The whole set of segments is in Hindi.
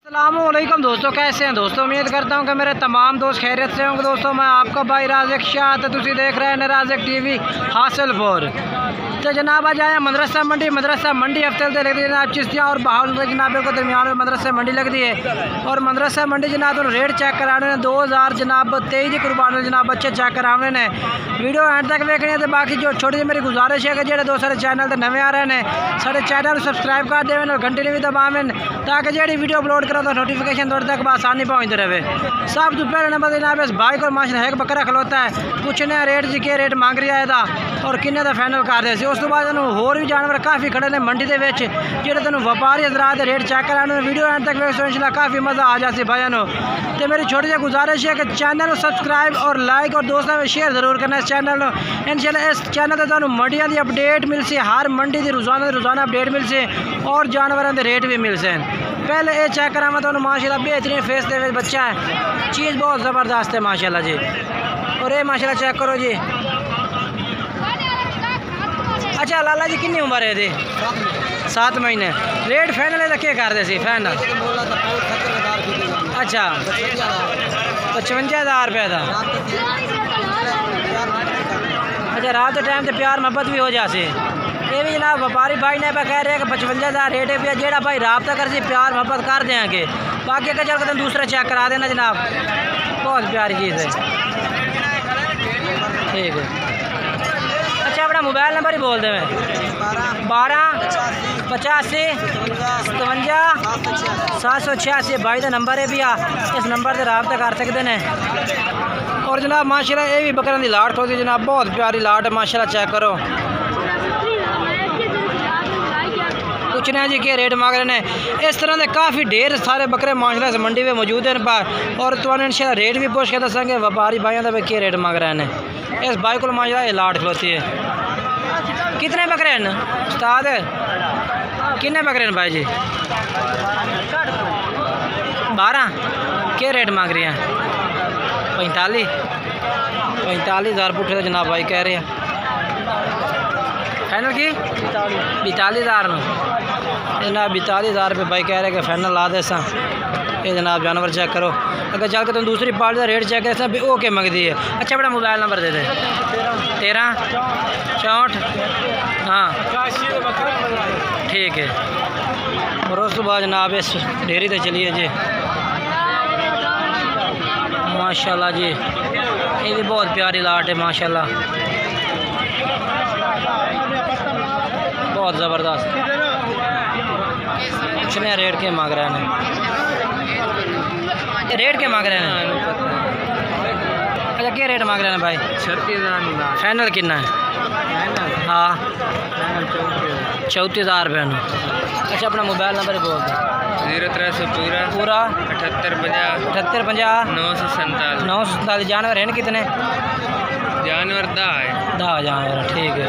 अस्सलामुअलैकुम दोस्तों, कैसे हैं दोस्तों। उम्मीद करता हूं कि मेरे तमाम दोस्त खैरियत से होंगे। दोस्तों मैं आपका भाई राज़िक शाह, तो तुम देख रहे हैं राज़िक टीवी हासिलपुर। तो जनाब आज आया मदरसा मंडी हफ्ते लगती है जनाब चिश्तियाँ और बहावलपुर जनाब को दरमियान में मदरसा मंडी लगती है। और मदरसा मंडी जनाब तो रेट चेक कराने 2000 जनाब 23 की कुर्बानी जनाब बच्चे चेक कराने ने। वीडियो एंड तक देखने तो बाकी जो छोटी जी मेरी गुजारिश है कि जो दोस्त सारे चैनल तो नवे आ रहे हैं सारे चैनल सब्सक्राइब कर देवें और घंटे भी दबावें ताकि जी वीडियो अपलोड करो तो नोटिफिकेशन थोड़े तक आसानी पहुँचते रहे। सब तो पहले नंबर जनाब इस बाइक और माशा एक बकरा खलोता है, पूछने रेट जी के रेट मांग रहा है और किन्ने का फाइनल कर रहे थे। उस तो बाद होर भी जानवर काफ़ी खड़े ने मंडी के जो तेन व्यापारी हजरात रेट चेक कराने वीडियो एंड तक वेखो इंशाल्लाह काफ़ी मज़ा आ जाए भाइयों। तो मेरी छोटी सी गुजारिश है कि चैनल सब्सक्राइब और लाइक और दोस्तों में शेयर जरूर करना इस चैनल। इंशाल्लाह इस चैनल से तुहानू मंडियां की अपडेट मिल सी, हर मंडी की रोज़ाना अपडेट मिल सी और जानवरों के रेट भी मिल से। पहले ये चेक करा मैं तो माशाल्लाह बेहतरीन फेस के बच्चा है, चीज़ बहुत ज़बरदस्त है माशाल्लाह जी। और ये माशाल्लाह चेक करो जी। अच्छा लाला जी कितनी उम्र है ये? 7 महीने। रेट फाइनल है क्या कर दे फाइनल? अच्छा 55,000 रुपये का। अच्छा रात के टाइम तो प्यार मोहब्बत भी हो जाए। ये भी जनाब व्यापारी भाई ने कह रहे हैं कि 55,000 रेट है, जेड़ा भाई रबता कर सी प्यार मोहब्बत कर देंगे। बाकी अगर चल कर दूसरा चेक करा देना जनाब, बहुत प्यारी चीज़ है। ठीक है। अच्छा अपना मोबाइल नंबर ही बोल दें 12 85 57 786 भाई का नंबर है भैया, इस नंबर से रबता कर सकते हैं। और जनाब माशाल्लाह ये भी बकरों की लाट होती है जनाब, बहुत प्यारी लाट है माशाल्लाह। चेक करो पूछना जी क्या रेट मांग रहे हैं। इस तरह के काफ़ी ढेर सारे बकरे माशाल्लाह इस मंडी में मौजूद हैं और तुम्हें इंशाल्लाह रेट भी पूछ के दसेंगे व्यापारी भाइयों का क्या रेट मांग रहे हैं। इस भाई को माशाल्लाह ये लाट खलोती है। कितने बकरे हैं उस्ताद? कितने बकरे हैं भाई जी? 12। क्या रेट मांग रही हैं? 45,000 पुट्ठे जनाब भाई कह रहे हैं। फाइनल की 42,000 जनाब 42,000 रुपये भाई कह रहे हैं कि फाइनल ला दे सा। ये जनाब जानवर चेक करो, अगर चल के तुम दूसरी पार्टी का रेट चेक कर भी वो क्या मंगती है। अच्छा बड़ा मोबाइल नंबर दे दे 13 64। हाँ ठीक है। और उस बाद जनाब इस डेयरी से चलिए जी माशाल्लाह जी। ये भी बहुत प्यारी लाट है माशाल्लाह, बहुत ज़बरदस्त। पूछने रेट के मांग रहे हैं, रेट के मांग रहे हैं? अच्छा क्या रेट मांग रहे हैं भाई? 36,000। फाइनल कितना है? हाँ 34,000 रुपये। अच्छा अपना मोबाइल नंबर बोल दो 0300 पूरा 7850 947। जानवर हैं कितने? जानवर 10 जानवर। ठीक है।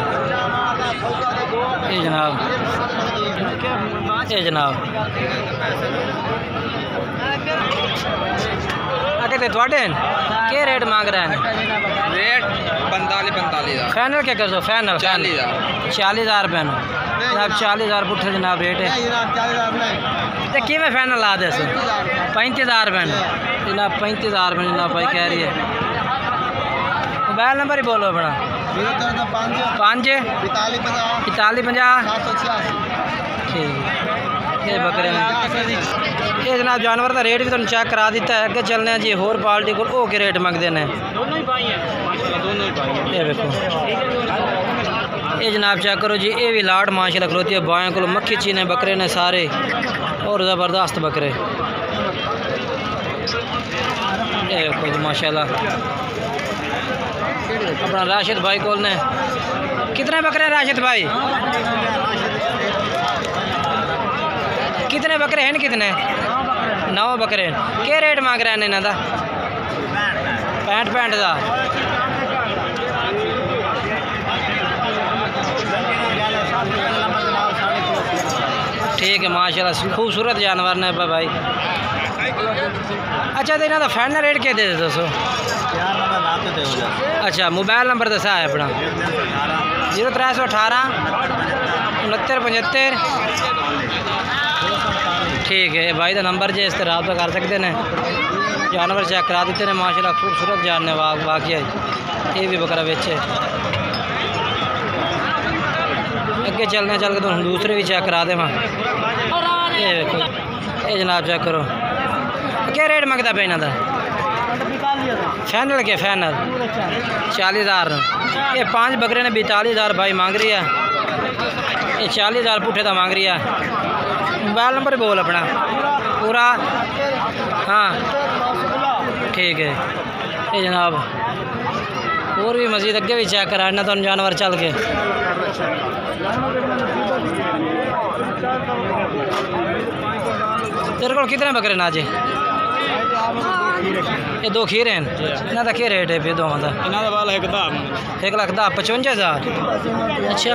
ये जनाब अगे तो थोड़े क्या रेट मांग रहे हैं? रेट 45,000। फाइनल क्या कर दो? फाइनल 40,000 रुपये जनाब। 40,000 पुट्ठे जनाब रेट है। तो कि मैं फाइनल ला दे 35,000 रुपये जनाब। 35,000 रुपये जनाब भाई कह रही है। मोबाइल नंबर ही बोलो अपना 5 45 50। ठीक है। ये बकरे ये जनाब जानवर का रेट भी तुम चेक करा दिता है। अगर चलने जी होर पार्टी को वो के रेट मंगते हैं। ये देखो ये जनाब चेक करो जी। ये भी लाट माशाल्लाह खलोती है बाएँ को मक्खी चीने बकरे ने सारे और ज़बरदस्त बकरे। ये देखो जी माशाल्लाह। अपना राशिद भाई को ने कितने बकरे हैं राशिद भाई? कितने बकरे हैं? कितने? 9 बकरे हैं। क्या रेट मांग रहे हैं इन्हों का? 65 का। ठीक है माशाल्लाह खूबसूरत जानवर ने भाई। अच्छा तो इन्हों का फाइनल रेट क्या दे दसो? अच्छा मोबाइल नंबर दसा है अपना 0318 69 75। ठीक है भाई का नंबर जो इस तरह रब्ता कर सकते हैं। जानवर चेक करा देते हैं माशाल्लाह खूबसूरत जानने वाकई ये भी बकरा बेचे। अगे चलने चल के तो दूसरे भी चेक करा दे वहाँ। ये देखो ये जनाब चेक करो क्या रेट मंगता पे इन्हों का? फैनल के फैनल 40,000। ये 5 बकरे ने 42,000 भाई मांग रही है। ये 40,000 पुठे का मांग रही है। मोबाइल नंबर बोल अपना पूरा। हाँ ठीक है ये जनाब और भी मजीद अगे भी चेक कराना तो जानवर चल के। तेरे को कितने बकरे ना जे? ये 2 खीरे हैं। इन्हों का क्या रेट है फिर दोवां का? 1,55,000। अच्छा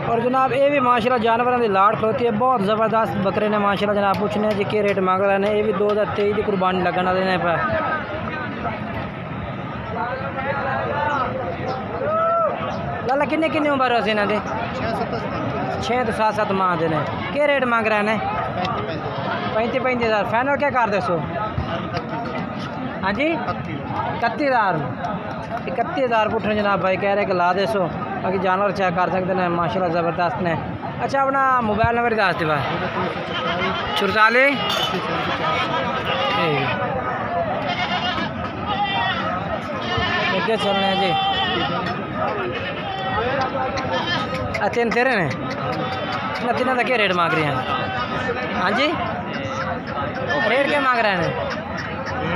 और जनाब ये भी माशाल्लाह जानवरों की लाड़ खलोती है बहुत ज़बरदस्त बकरे ने माशाल्लाह। जनाब पूछने जी के रेट मांग रहे हैं। ये भी 2023 की कुर्बानी लगन वाले पे। लाला किन्ने किन्ने उम्र हो इन्हों के? 6 तो 7 माह के ने। क्या रेट मांग रहे हैं? 35,000। फैनल क्या कर दसो? हाँ जी 31,000। 31,000 पुठ जनाब भाई कह रहे कि ला दे सो। बाकी जानवर चेक कर सकते हैं माशाल्लाह ज़बरदस्त ने। अच्छा अपना मोबाइल नंबर दस दे भाई। 44 ठीक चलने जी। तीन तेरे ने तीनों का क्या रेट मांग रहे हैं? हाँ जी रेट क्या मांग रहे हैं?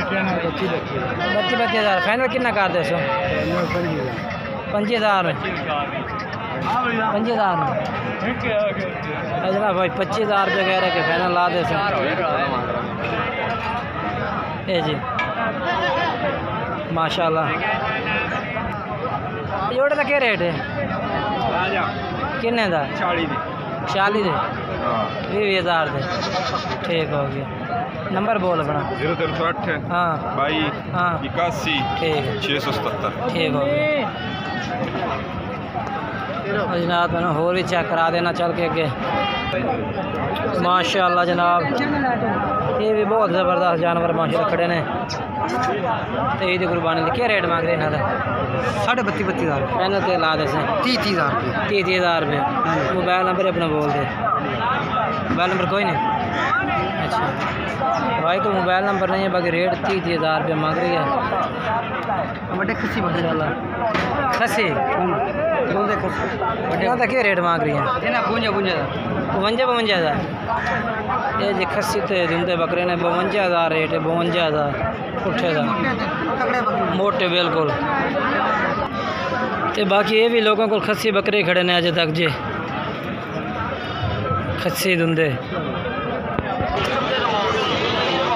32,000। फैनल कितना कर दे सो? 25,000 जनाब भाई 25,000 रुपये कह रहे कि फैनल ला दे सो। ये जी माशाल्लाह। जोड़े का क्या रेट है? किन्ने का? 40 दे 20,000 दे। ठीक हो गया। नंबर बोल अपना। 0308 हाँ 22 हाँ 81 ठीक है 677। ठीक हो गया। जनाब मैंने होर भी चेक करा देना चल के अगे। माशाल्लाह जनाब ये भी बहुत ज़बरदस्त जानवर माशाल्लाह खड़े ने। तो ईद कुर्बानी क्या रेट मांग रहे हैं? 32,000 फैनल ते ला दे 30,000 रुपये। 30,000 रुपये। मोबाइल नंबर अपना बोल दे। मोबाइल नंबर कोई नहीं? अच्छा भाई को मोबाइल नंबर नहीं है बाकी रेट 30,000 रुपये मांग रही है। खस्सी माशाल्लाह खस्सी का क्या रेट मांग रही है? 52,000। ये जी खस्सी तो दिंदे बकरे ने 52,000 रेट है। 52,000 पुठे का मोटे बिल्कुल। तो बाकी ये भी लोगों को खस्सी बकरे खड़े ने अजे तक जी खस्सी दुंदे।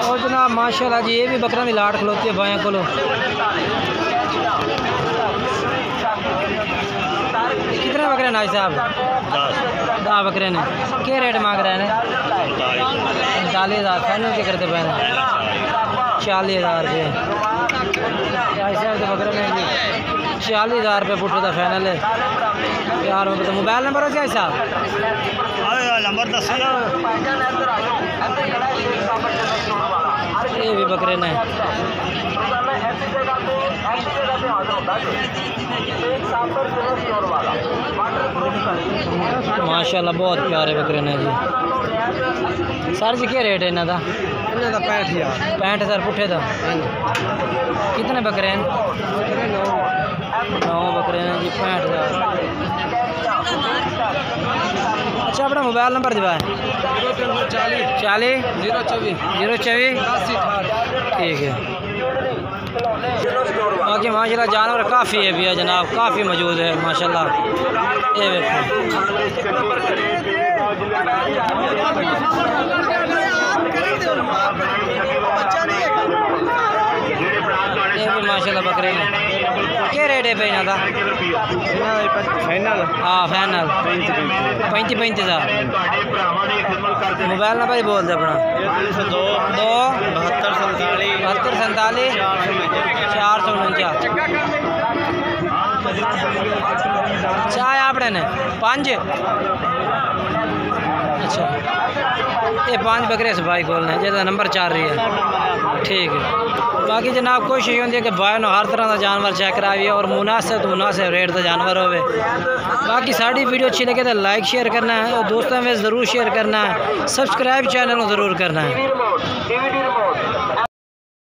और जनाब माशाल्लाह जी ये भी बकरा की लाट खलोती है भाइयों को। कितने बकरे नाज साहब? 10 बकरे ने। क्या रेट मांग रहे हैं? 45,000। फैनल के करते पे 40,000 रुपये। साहब के बकरे ने 40,000 रुपये पुट का फैनल है यार। मोबाइल नंबर हो क्या साहब? नंबर दस। ये भी बकरे ने माशाल्लाह बहुत प्यारे बकरे ने जी। सर जी क्या रेट है इन्हों का? 65,000 पुठे का। कितने बकरे हैं? 9 बकरे हैं जी 65,000। अच्छा अपना मोबाइल नंबर दिवा। 40 024 ठीक है। बाकी माशाल्लाह जानवर काफ़ी है भैया जनाब काफ़ी मौजूद है माशाल्लाह। ये देखो ये भी माशाल्लाह बकरे में। क्या रेट है भाई इन्हों का? फैनल हाँ फैनल 35,000। मोबाइल नंबर ही बोल दे अपना। 2 72 47 449। चाहे आपने ने 5 अच्छा ये 5 बकरे से भाई खोलने जैसा नंबर 4 रही है ठीक है। बाकी जनाब कोशिश होती है कि भाई ने हर तरह का जानवर चेक कराइए और मुनासिब रेट का जानवर हो। बाकी साड़ी वीडियो अच्छी लगे तो लाइक शेयर करना है और दोस्तों में ज़रूर शेयर करना है, सब्सक्राइब चैनल को ज़रूर करना है।